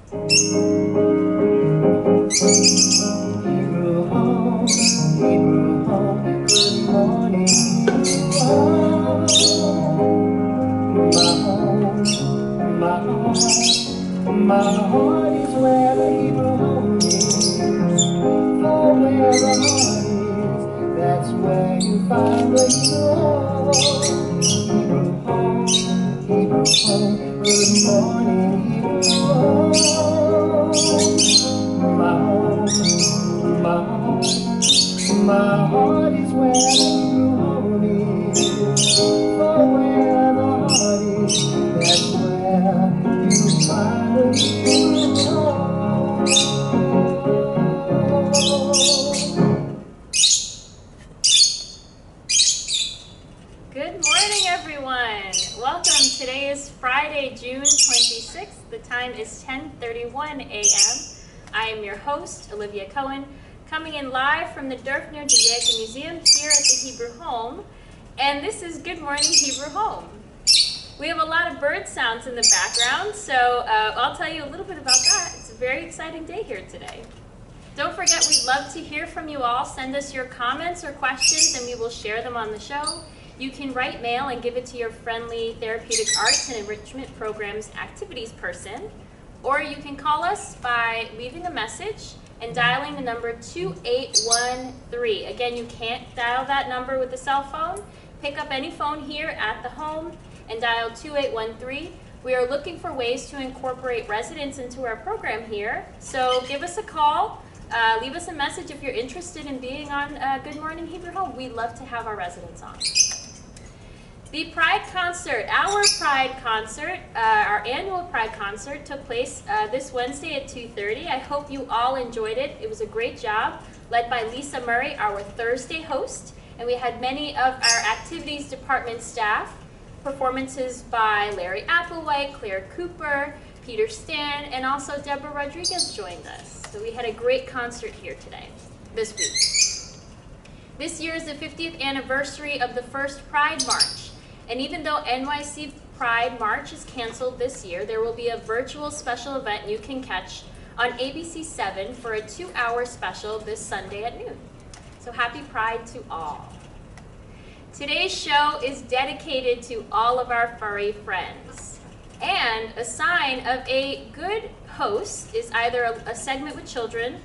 Hebrew home, good morning, home. My home, my heart is where the Hebrew home is. For where the heart is, that's where you find the Hebrew home. Hebrew home, good morning, Hebrew home. My home, my heart is where the Hebrew home is. For where the heart is, that's where you find the Hebrew home. Good morning, everyone. Welcome. Today is Friday, June 26th. The time is 10:31 a.m. I am your host, Olivia Cohen, coming in live from the Durfner de Jager Museum here at the Hebrew Home. And this is Good Morning Hebrew Home. We have a lot of bird sounds in the background, so I'll tell you a little bit about that. It's a very exciting day here today. Don't forget, we'd love to hear from you all. Send us your comments or questions and we will share them on the show. You can write mail and give it to your friendly Therapeutic Arts and Enrichment Programs activities person, or you can call us by leaving a message and dialing the number 2813. Again, you can't dial that number with a cell phone. Pick up any phone here at the home and dial 2813. We are looking for ways to incorporate residents into our program here, so give us a call. Leave us a message if you're interested in being on Good Morning Hebrew Home. We'd love to have our residents on. The Pride Concert, our annual Pride Concert took place this Wednesday at 2:30. I hope you all enjoyed it. It was a great job, led by Lisa Murray, our Thursday host, and we had many of our activities department staff, performances by Larry Applewhite, Claire Cooper, Peter Stan, and also Deborah Rodriguez joined us. So we had a great concert here this week. This year is the 50th anniversary of the first Pride March. And even though NYC Pride March is canceled this year, there will be a virtual special event you can catch on ABC 7 for a 2-hour special this Sunday at noon. So happy Pride to all. Today's show is dedicated to all of our furry friends. And a sign of a good host is either a segment with children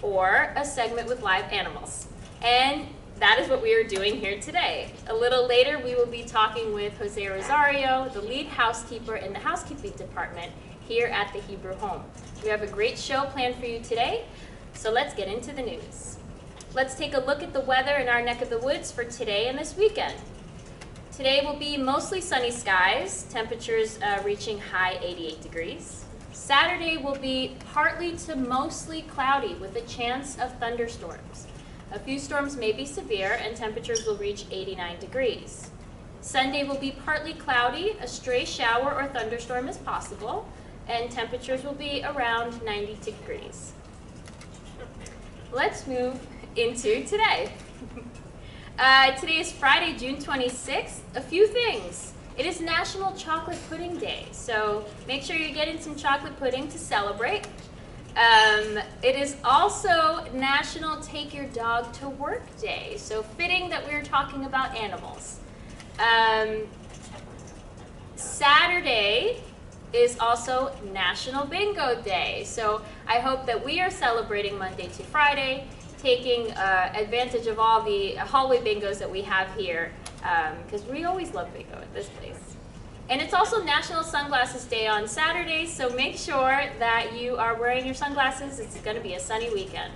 or a segment with live animals. And that is what we are doing here today. A little later, we will be talking with Jose Rosario, the lead housekeeper in the housekeeping department here at the Hebrew Home. We have a great show planned for you today, so let's get into the news. Let's take a look at the weather in our neck of the woods for today and this weekend. Today will be mostly sunny skies, temperatures reaching high 88 degrees. Saturday will be partly to mostly cloudy with a chance of thunderstorms. A few storms may be severe and temperatures will reach 89 degrees. Sunday will be partly cloudy, a stray shower or thunderstorm is possible, and temperatures will be around 90 degrees. Let's move into today. Today is Friday, June 26th. A few things. It is National Chocolate Pudding Day, so make sure you're getting some chocolate pudding to celebrate. It is also National Take Your Dog to Work Day, so fitting that we're talking about animals. Saturday is also National Bingo Day, so I hope that we are celebrating Monday to Friday, taking advantage of all the hallway bingos that we have here, because we always love bingo at this place. And it's also National Sunglasses Day on Saturday, so make sure that you are wearing your sunglasses. It's going to be a sunny weekend.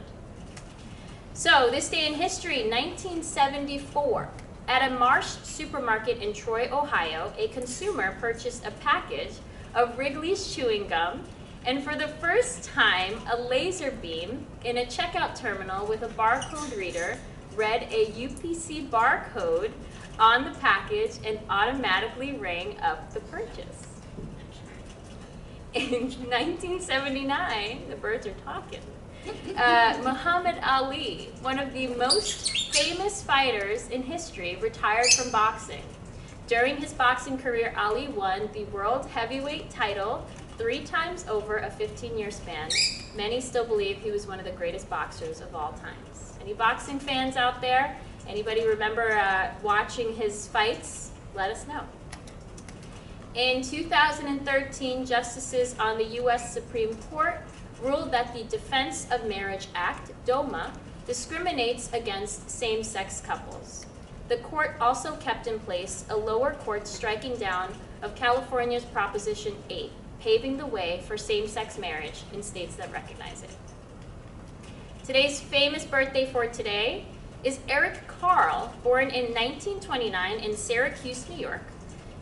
So, this day in history, 1974. At a Marsh supermarket in Troy, Ohio, a consumer purchased a package of Wrigley's chewing gum, and for the first time, a laser beam in a checkout terminal with a barcode reader read a UPC barcode on the package and automatically rang up the purchase. In 1979, the birds are talking, Muhammad Ali, one of the most famous fighters in history, retired from boxing. During his boxing career, Ali won the world heavyweight title 3 times over a 15-year span, many still believe he was one of the greatest boxers of all times. Any boxing fans out there? Anybody remember watching his fights? Let us know. In 2013, justices on the U.S. Supreme Court ruled that the Defense of Marriage Act, DOMA, discriminates against same-sex couples. The court also kept in place a lower court striking down of California's Proposition 8, paving the way for same-sex marriage in states that recognize it. Today's famous birthday for today is Eric Carle, born in 1929 in Syracuse, New York.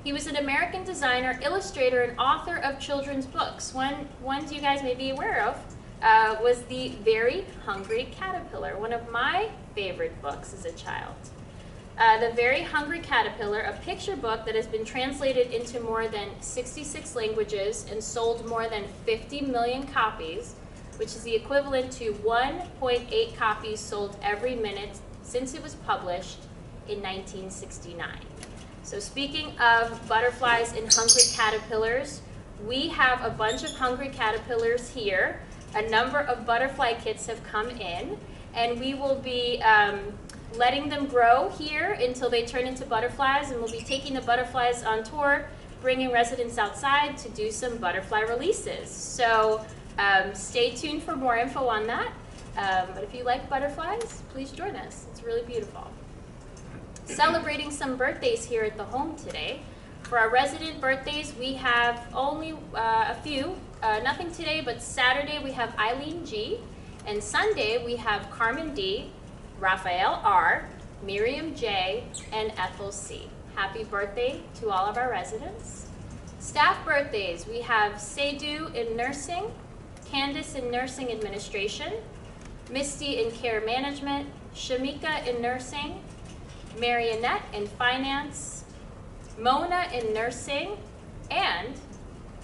He was an American designer, illustrator, and author of children's books. One you guys may be aware of was The Very Hungry Caterpillar, one of my favorite books as a child. The Very Hungry Caterpillar, a picture book that has been translated into more than 66 languages and sold more than 50 million copies, which is the equivalent to 1.8 copies sold every minute since it was published in 1969. So speaking of butterflies and hungry caterpillars, we have a bunch of hungry caterpillars here. A number of butterfly kits have come in, and we will be letting them grow here until they turn into butterflies, and we'll be taking the butterflies on tour, bringing residents outside to do some butterfly releases. So stay tuned for more info on that. But if you like butterflies, please join us. It's really beautiful. Celebrating some birthdays here at the home today. For our resident birthdays, we have only a few. Nothing today, but Saturday we have Eileen G. And Sunday we have Carmen D., Raphael R., Miriam J., and Ethel C. Happy birthday to all of our residents. Staff birthdays, we have Seydu in nursing, Candace in nursing administration, Misty in care management, Shamika in nursing, Marionette in finance, Mona in nursing, and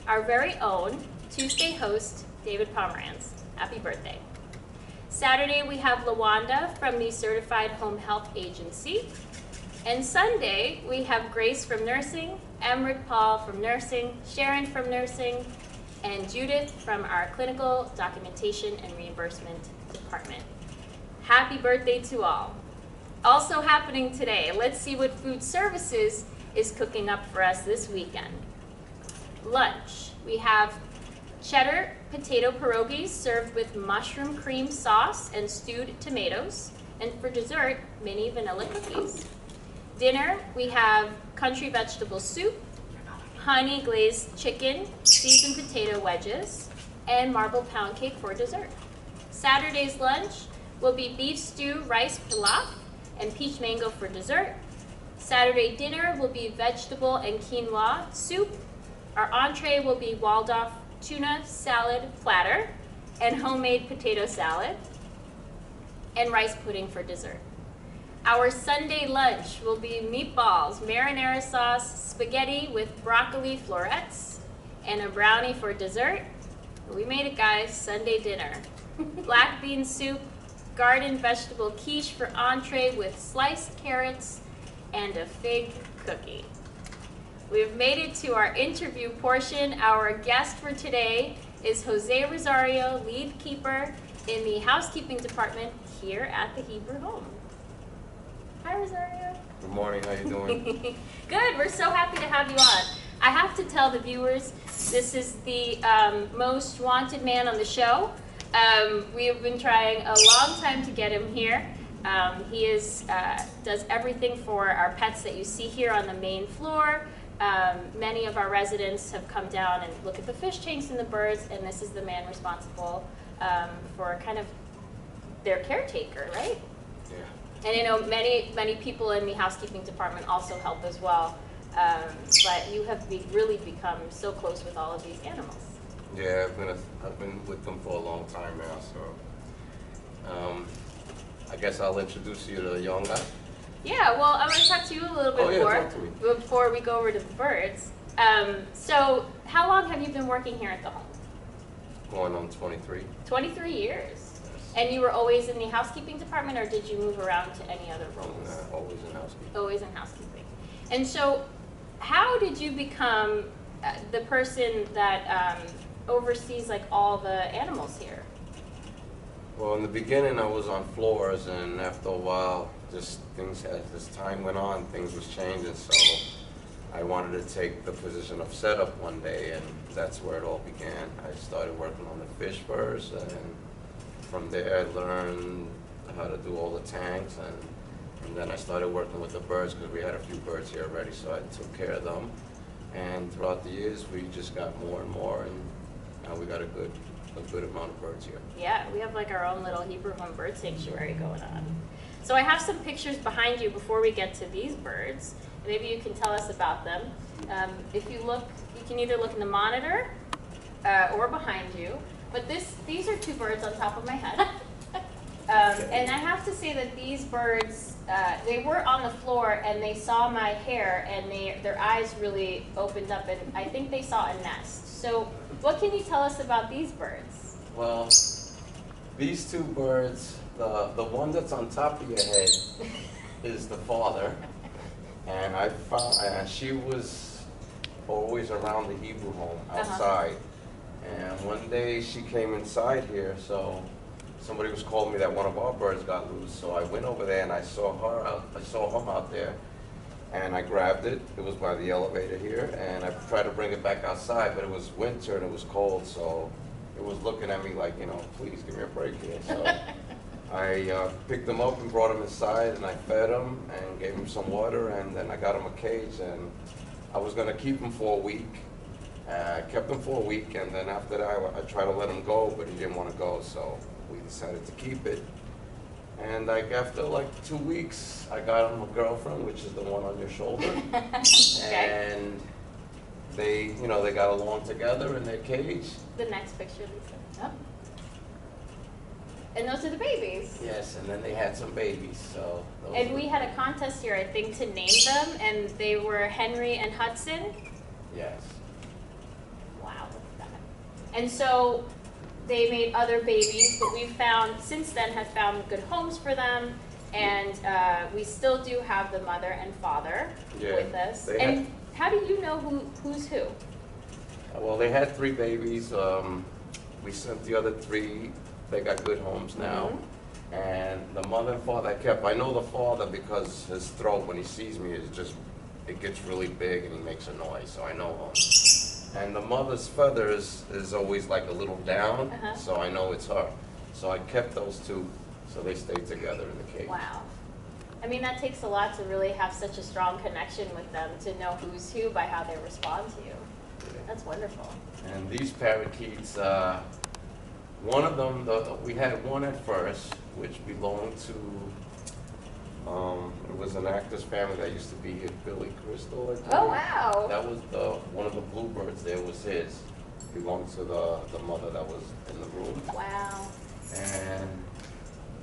our very own Tuesday host, David Pomerantz. Happy birthday. Saturday, we have LaWanda from the Certified Home Health Agency. And Sunday, we have Grace from nursing, Emric Paul from nursing, Sharon from nursing, and Judith from our Clinical Documentation and Reimbursement Department. Happy birthday to all. Also happening today, let's see what food services is cooking up for us this weekend. Lunch, we have cheddar potato pierogies served with mushroom cream sauce and stewed tomatoes. And for dessert, mini vanilla cookies. Dinner, we have country vegetable soup, honey glazed chicken, seasoned potato wedges, and marble pound cake for dessert. Saturday's lunch will be beef stew, rice pilaf, and peach mango for dessert. Saturday dinner will be vegetable and quinoa soup. Our entree will be Waldorf tuna salad platter and homemade potato salad, and rice pudding for dessert. Our Sunday lunch will be meatballs, marinara sauce, spaghetti with broccoli florets, and a brownie for dessert. We made it, guys. Sunday dinner. Black bean soup, garden vegetable quiche for entree with sliced carrots, and a fig cookie. We've made it to our interview portion. Our guest for today is Jose Rosario, lead keeper in the housekeeping department here at the Hebrew home. Hi, Rosario. Good morning, how you doing? Good, we're so happy to have you on. I have to tell the viewers, this is the most wanted man on the show. We have been trying a long time to get him here. He does everything for our pets that you see here on the main floor. Many of our residents have come down and look at the fish tanks and the birds, and this is the man responsible for kind of their caretaker, right? Yeah. And you know, many people in the housekeeping department also help as well. But you have really become so close with all of these animals. Yeah, I've been with them for a long time now, so I guess I'll introduce you to the young guy. Yeah, well, I want to talk to you a little bit more talk to me. before we go over to the birds. So, how long have you been working here at the home? Going on 23. 23 years. And you were always in the housekeeping department, or did you move around to any other roles? Always in housekeeping. Always in housekeeping. And so, how did you become the person that oversees like all the animals here? Well, in the beginning, I was on floors, and after a while, just as time went on, things was changing. So I wanted to take the position of setup one day, and that's where it all began. I started working on the fish first, and from there I learned how to do all the tanks, and then I started working with the birds because we had a few birds here already, so I took care of them. And throughout the years, we just got more and more, and now we got a good amount of birds here. Yeah, we have like our own little Hebrew home bird sanctuary going on. So I have some pictures behind you before we get to these birds. Maybe you can tell us about them. If you look, you can either look in the monitor or behind you. But these are two birds on top of my head. And I have to say that these birds, they were on the floor and they saw my hair and their eyes really opened up, and I think they saw a nest. So what can you tell us about these birds? Well, these two birds, the one that's on top of your head is the father, and she was always around the Hebrew home outside. And one day she came inside here, so somebody was calling me that one of our birds got loose. So I went over there and I saw him out there, and I grabbed it. It was by the elevator here, and I tried to bring it back outside, but it was winter and it was cold, so it was looking at me like, please give me a break here. So I picked him up and brought him inside, and I fed him and gave him some water, and then I got him a cage, and I was going to keep him for a week. I kept him for a week, and then after that I tried to let him go, but he didn't want to go, so we decided to keep it. And after 2 weeks, I got him a girlfriend, which is the one on your shoulder. Okay. And they got along together in their cage. The next picture, Lisa. Yep. And those are the babies. Yes, and then they had some babies. So. And we had a contest here, I think, to name them, and they were Henry and Hudson. Yes. Wow, look at that. And so they made other babies, but we've since then have found good homes for them, and we still do have the mother and father with us. And how do you know who's who? Well, they had 3 babies. We sent the other 3. They got good homes now. Mm-hmm. And the mother and father I know the father because his throat, when he sees me, it gets really big and he makes a noise, so I know him. And the mother's feathers is always like a little down, so I know it's her. So I kept those 2, so they stayed together in the cage. Wow. I mean, that takes a lot to really have such a strong connection with them, to know who's who by how they respond to you. Yeah. That's wonderful. And these parakeets, one of them, we had one at first, which belonged to, it was an actor's family that used to be here, Billy Crystal, I think. Oh, wow. That was one of the bluebirds there was his. Belonged to the mother that was in the room. Wow. And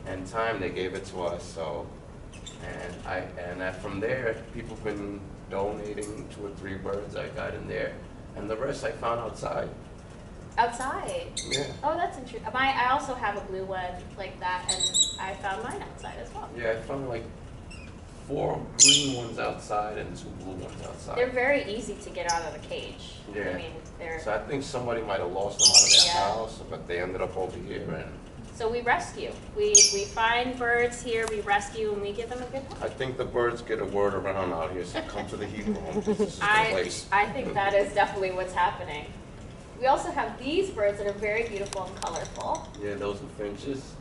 in time they gave it to us, so, and from there, people have been donating 2 or 3 birds I got in there, and the rest I found outside. Outside? Yeah. Oh, that's interesting. I also have a blue one like that, and I found mine outside as well. Yeah, I found 4 green ones outside and 2 blue ones outside. They're very easy to get out of the cage. Yeah. I mean, So I think somebody might have lost them out of their house, but they ended up over here. And so we rescue. We find birds here, we rescue, and we give them a good home. I think the birds get a word around out here, so come to the Hebrew home. This is the place. I think that is definitely what's happening. We also have these birds that are very beautiful and colorful. Yeah, those are finches.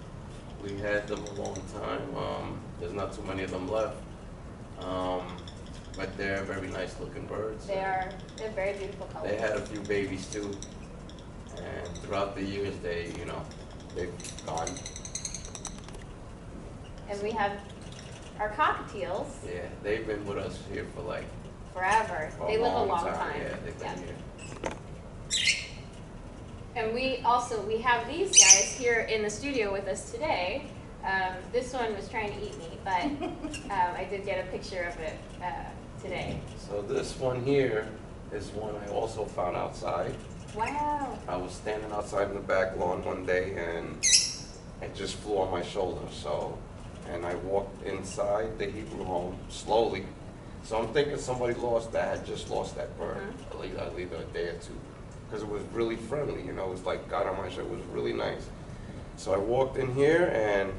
We had them a long time. There's not too many of them left. But they're very nice looking birds. They're very beautiful colors. They had a few babies too. And throughout the years they've gone. And we have our cockatiels. Yeah, they've been with us here for forever. They live a long time. Yeah, they've been here. And we have these guys here in the studio with us today. This one was trying to eat me, but I did get a picture of it today. So this one here is one I also found outside. Wow. I was standing outside in the back lawn one day and it just flew on my shoulder. And I walked inside the Hebrew home slowly, So I'm thinking somebody lost that, had just lost that bird, at least a day or two. Because it was really friendly, you know, it was like God on my shirt, it was really nice. So I walked in here and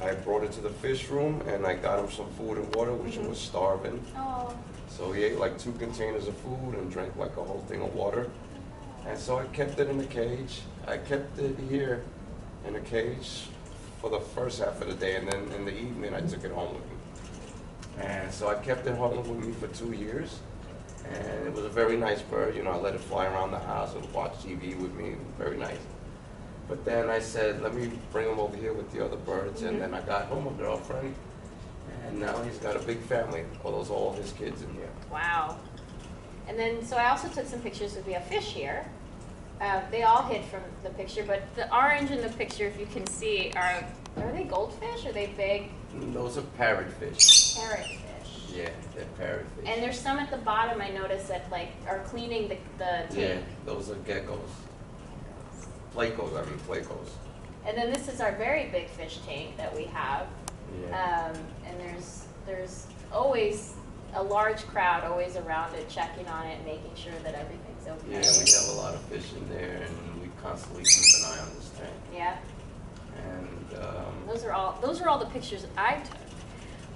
I brought it to the fish room and I got him some food and water, which he was starving. Oh. So he ate like 2 containers of food and drank like a whole thing of water. And so I kept it in the cage. I kept it here in a cage for the first half of the day, and then in the evening I took it home with me. And so I kept it home with me for 2 years. And it was a very nice bird, you know, I let it fly around the house and watch TV with me, very nice. But then I said, let me bring him over here with the other birds, and then I got home a girlfriend, and now he's got a big family. Well, those are all his kids in here. Wow. And then, so I also took some pictures of, we have fish here. They all hid from the picture, but the orange in the picture, if you can see, are they goldfish? Are they big? Those are parrotfish. Parrotfish. Yeah, they're parrotfish. And there's some at the bottom I noticed that like are cleaning the tank. Yeah, those are geckos. Placos. And then this is our very big fish tank that we have. Yeah. And there's always a large crowd always around it, checking on it, making sure that everything's okay. Yeah, we have a lot of fish in there, and we constantly keep an eye on this tank. Yeah. And those are all the pictures I took.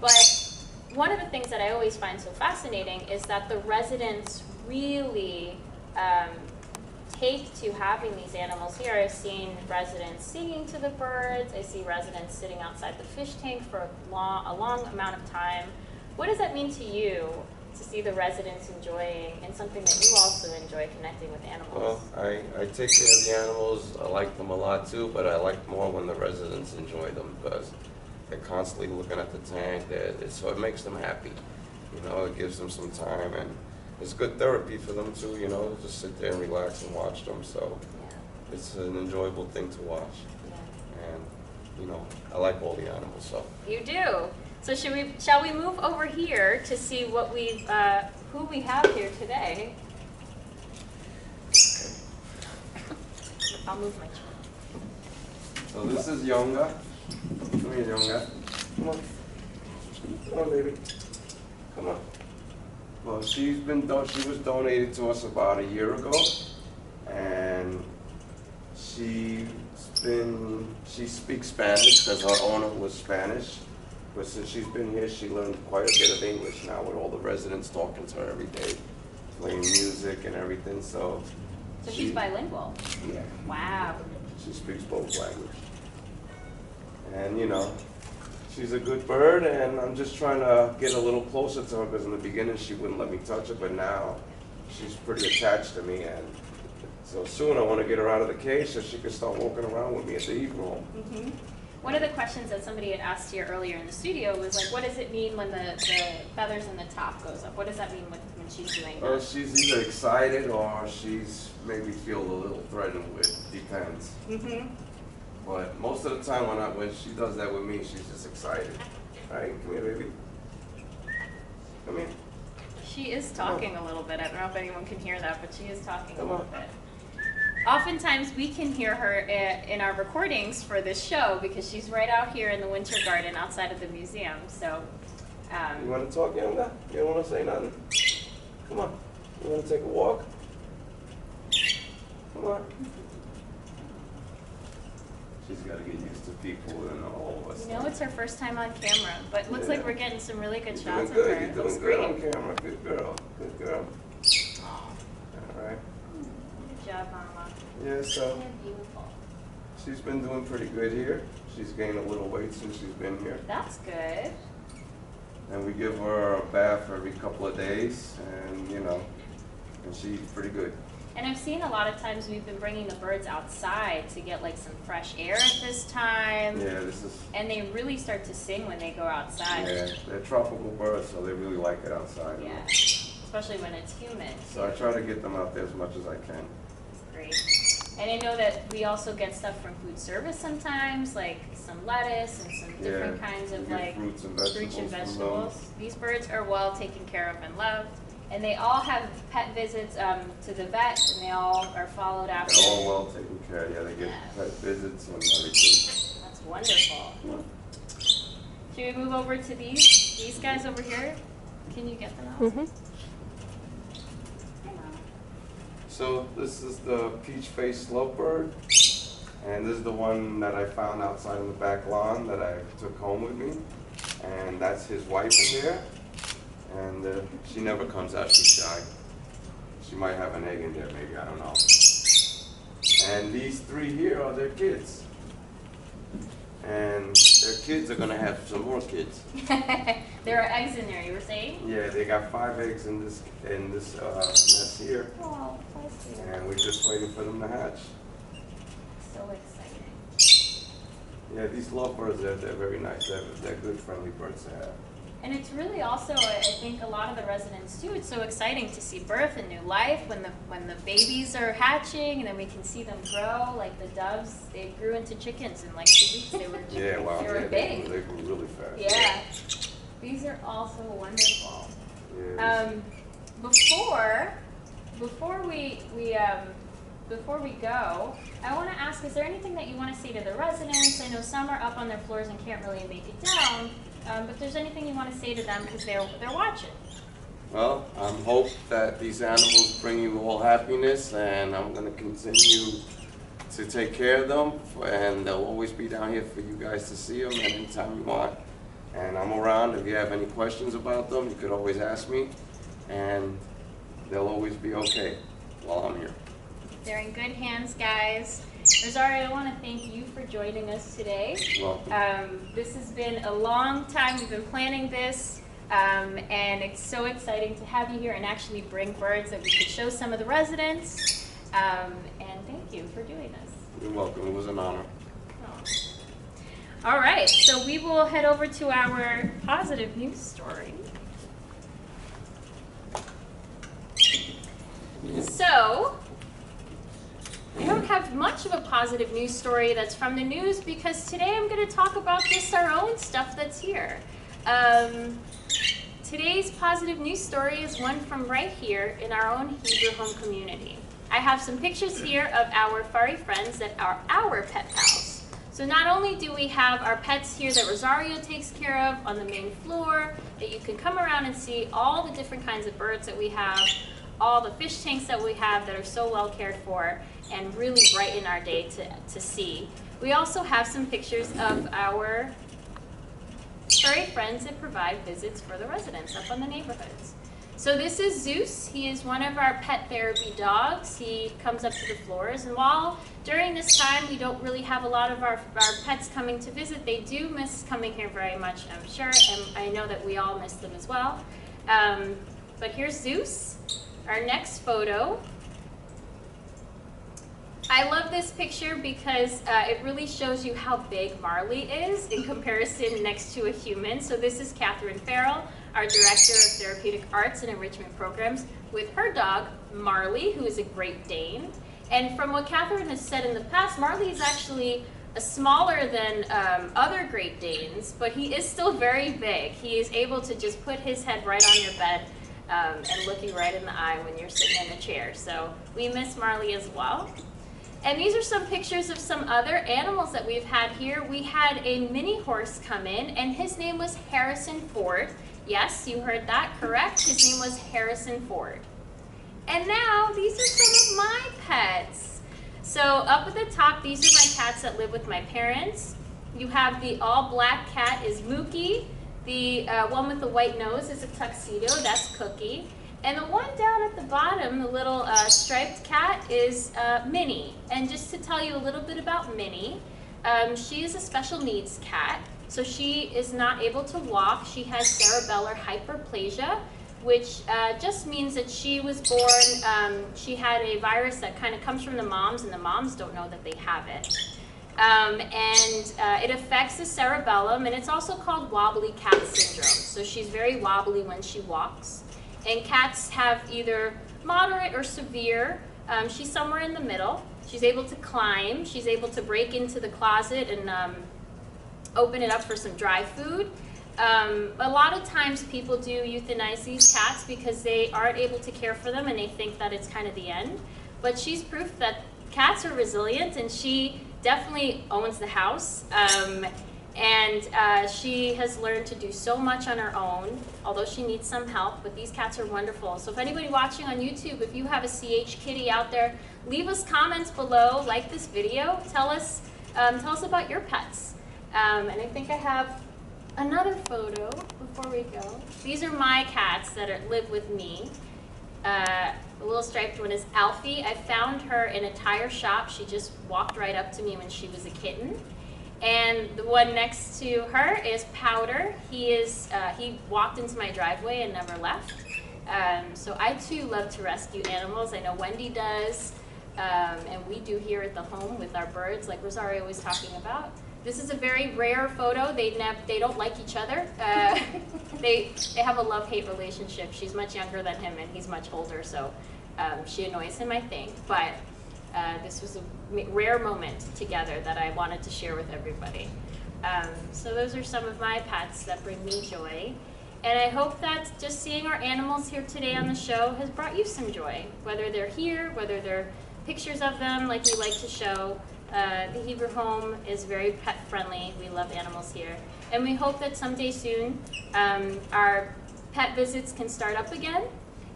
But one of the things that I always find so fascinating is that the residents really take to having these animals here. I've seen residents singing to the birds. I see residents sitting outside the fish tank for a long amount of time. What does that mean to you to see the residents enjoying, and something that you also enjoy, connecting with animals? well, I take care of the animals. I like them a lot too, but I like more when the residents enjoy them because they're constantly looking at the tank. So it makes them happy. You know, it gives them some time, and it's good therapy for them too. You know, just sit there and relax and watch them. So it's an enjoyable thing to watch. Yeah. And you know, I like all the animals. So You do. So shall we move over here to see what who we have here today? I'll move my chair. So this is Yonga. Come here, Yonga. Come on. Come on, baby. Come on. Well, she was donated to us about a year ago, and she speaks Spanish because her owner was Spanish. But since she's been here, she learned quite a bit of English now with all the residents talking to her every day, playing music and everything. So she's bilingual. Yeah. Wow. She speaks both languages. And you know, she's a good bird, and I'm just trying to get a little closer to her because in the beginning she wouldn't let me touch her, but now she's pretty attached to me, and so soon I want to get her out of the cage so she can start walking around with me at the evening home. Mm-hmm. One of the questions that somebody had asked here earlier in the studio was like, what does it mean when the feathers in the top goes up? What does that mean when she's doing that? She's either excited or she's maybe feel a little threatened with, depends. Mm-hmm. But most of the time when she does that with me, she's just excited. All right, come here, baby. Come here. She is talking a little bit. I don't know if anyone can hear that, but she is talking a Come little on. bit. Oftentimes we can hear her in our recordings for this show because she's right out here in the winter garden outside of the museum. So, You want to talk, Yonga? You don't want to say nothing? Come on. You want to take a walk? Come on. She's got to get used to people and all of us. you know, it's her first time on camera, but it looks like we're getting some really good You're shots doing of her. good. It You're looks doing good great. on camera. Good girl. Good girl. All right. Good job, Mama. Yeah, so You're beautiful. she's been doing pretty good here. She's gained a little weight since she's been here. That's good. And we give her a bath every couple of days, and you know, and she's pretty good. And I've seen a lot of times we've been bringing the birds outside to get like some fresh air at this time. Yeah, this is. And they really start to sing when they go outside. Yeah, they're tropical birds, so they really like it outside. Yeah. Especially when it's humid. So I try to get them out there as much as I can. It's great. And I know that we also get stuff from food service sometimes, like some lettuce and some different kinds of we get like fruits and fruits and vegetables. vegetables. These birds are well taken care of and loved. And they all have pet visits to the vet, and they all are followed after. They're all well taken care of. Yeah, they get pet visits and everything. That's wonderful. Should we move over to these guys over here? Can you get them out? Mm-hmm. So this is the peach-faced lovebird, and this is the one that I found outside in the back lawn that I took home with me, and that's his wife in there, and she never comes out, she's shy. She might have an egg in there, maybe, I don't know. And these three here are their kids, and their kids are gonna have some more kids. There are eggs in there, you were saying? Yeah, they got 5 eggs in this nest here. Oh, bless you. And we're just waiting for them to hatch. So exciting. Yeah, these lovebirds, they're very nice. They're good, friendly birds to have. And it's really also, I think, a lot of the residents too. It's so exciting to see birth and new life when the babies are hatching, and then we can see them grow. Like the doves, they grew into chickens in like 2 weeks. They were Yeah, wow. They were big. They grew really fast. Yeah, these are also wonderful. Yeah, Before we go, I want to ask: is there anything that you want to say to the residents? I know some are up on their floors and can't really make it down. But if there's anything you want to say to them because they're watching. well, I hope that these animals bring you all happiness, and I'm going to continue to take care of them, and they'll always be down here for you guys to see them anytime you want. And I'm around. If you have any questions about them, you could always ask me, and they'll always be okay while I'm here. They're in good hands, guys. Rosario, I want to thank you for joining us today. Welcome. This has been a long time. We've been planning this, and it's so exciting to have you here and actually bring birds that we could show some of the residents. And thank you for doing this. You're welcome. It was an honor. All right, so we will head over to our positive news story. So, I don't have much of a positive news story that's from the news because today I'm going to talk about just our own stuff that's here. Today's positive news story is one from right here in our own Hebrew home community. I have some pictures here of our furry friends that are our pet pals. So not only do we have our pets here that Rosario takes care of on the main floor, that you can come around and see all the different kinds of birds that we have, all the fish tanks that we have that are so well cared for and really brighten our day to see. We also have some pictures of our furry friends that provide visits for the residents up on the neighborhoods. So this is Zeus. He is one of our pet therapy dogs. He comes up to the floors, and while during this time we don't really have a lot of our pets coming to visit, they do miss coming here very much, I'm sure, and I know that we all miss them as well. But here's Zeus. Our next photo. I love this picture because it really shows you how big Marley is in comparison next to a human. So this is Katherine Farrell, our Director of Therapeutic Arts and Enrichment Programs, with her dog, Marley, who is a Great Dane. And from what Katherine has said in the past, Marley is actually smaller than other Great Danes, but he is still very big. He is able to just put his head right on your bed and look you right in the eye when you're sitting in the chair. So we miss Marley as well. And these are some pictures of some other animals that we've had here. We had a mini horse come in, and his name was Harrison Ford. Yes, you heard that correct. His name was Harrison Ford. And now, these are some of my pets. So up at the top, these are my cats that live with my parents. You have the all-black cat is Mookie. The one with the white nose is a tuxedo, that's Cookie. And the one down at the bottom, the little striped cat, is Minnie. And just to tell you a little bit about Minnie, she is a special needs cat. So she is not able to walk. She has cerebellar hyperplasia, which just means that she was born, she had a virus that kind of comes from the moms, and the moms don't know that they have it. It affects the cerebellum, and it's also called wobbly cat syndrome. So she's very wobbly when she walks. And cats have either moderate or severe. She's somewhere in the middle. She's able to climb. She's able to break into the closet and open it up for some dry food. A lot of times people do euthanize these cats because they aren't able to care for them and they think that it's kind of the end. But she's proof that cats are resilient, and she definitely owns the house. And she has learned to do so much on her own, although she needs some help, but these cats are wonderful. So if anybody watching on YouTube, if you have a CH kitty out there, leave us comments below, like this video, tell us about your pets. And I think I have another photo before we go. These are my cats that live with me. The little striped one is Alfie. I found her in a tire shop. She just walked right up to me when she was a kitten. And the one next to her is Powder. He walked into my driveway and never left. So I too love to rescue animals. I know Wendy does, and we do here at the home with our birds, like Rosario was talking about. This is a very rare photo. They don't like each other. They have a love-hate relationship. She's much younger than him, and he's much older, so she annoys him, I think. But this was a rare moment together that I wanted to share with everybody. So those are some of my pets that bring me joy. And I hope that just seeing our animals here today on the show has brought you some joy, whether they're here, whether they're pictures of them like we like to show. The Hebrew home is very pet friendly. We love animals here. And we hope that someday soon our pet visits can start up again.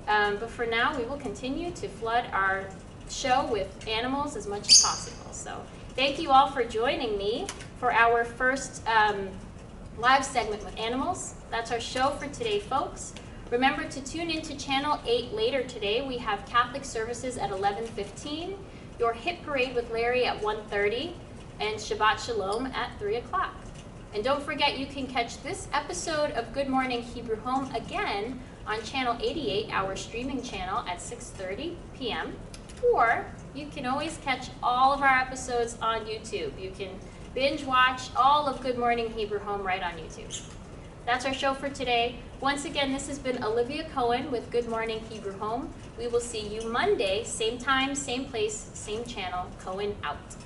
But for now, we will continue to flood our show with animals as much as possible. So thank you all for joining me for our first live segment with animals. That's our show for today, folks. Remember to tune into Channel 8 later today. We have Catholic services at 11:15. Your Hit Parade with Larry at 1:30, and Shabbat Shalom at 3 o'clock. And don't forget, you can catch this episode of Good Morning Hebrew Home again on Channel 88, our streaming channel, at 6:30 p.m. Or you can always catch all of our episodes on YouTube. You can binge watch all of Good Morning Hebrew Home right on YouTube. That's our show for today. Once again, this has been Olivia Cohen with Good Morning Hebrew Home. We will see you Monday, same time, same place, same channel. Cohen out.